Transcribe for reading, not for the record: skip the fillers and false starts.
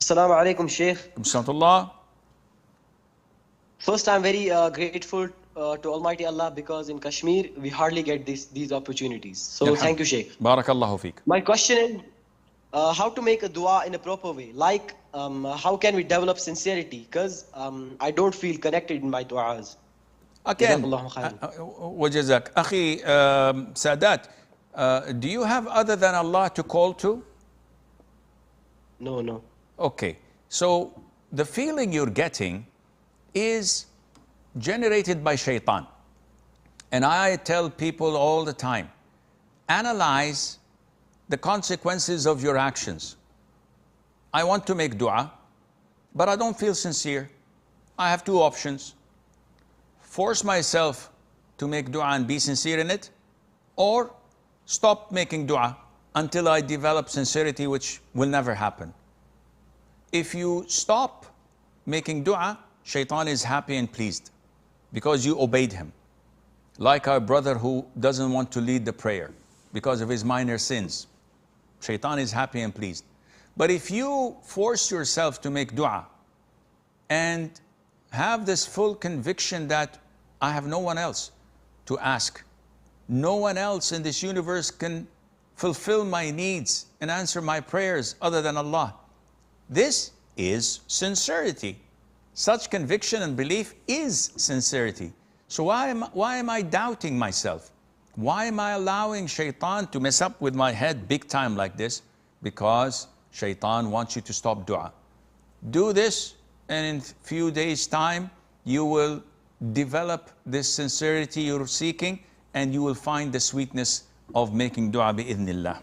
Assalamu alaikum, Sheikh. Bismillah. First, I'm very grateful to Almighty Allah because in Kashmir we hardly get these opportunities. So thank you, Sheikh. Barakallahu feek. My question is how to make a dua in a proper way. Like how can we develop sincerity? Because I don't feel connected in my duas. Again, Jazakallahu khairan. wajazak. Akhi Sadat, do you have other than Allah to call to? No. Okay, so the feeling you're getting is generated by shaitan. And I tell people all the time, analyze the consequences of your actions. I want to make dua, but I don't feel sincere. I have two options. Force myself to make dua and be sincere in it, or stop making dua until I develop sincerity, which will never happen. If you stop making dua, shaitan is happy and pleased because you obeyed him. Like our brother who doesn't want to lead the prayer because of his minor sins. Shaitan is happy and pleased. But if you force yourself to make dua and have this full conviction that I have no one else to ask, no one else in this universe can fulfill my needs and answer my prayers other than Allah, this is sincerity. Such conviction and belief is sincerity. So why am I doubting myself? Why am I allowing shaitan to mess up with my head big time like this? Because shaitan wants you to stop dua. Do this, and in few days' time, you will develop this sincerity you're seeking, and you will find the sweetness of making dua bi-idhnillah.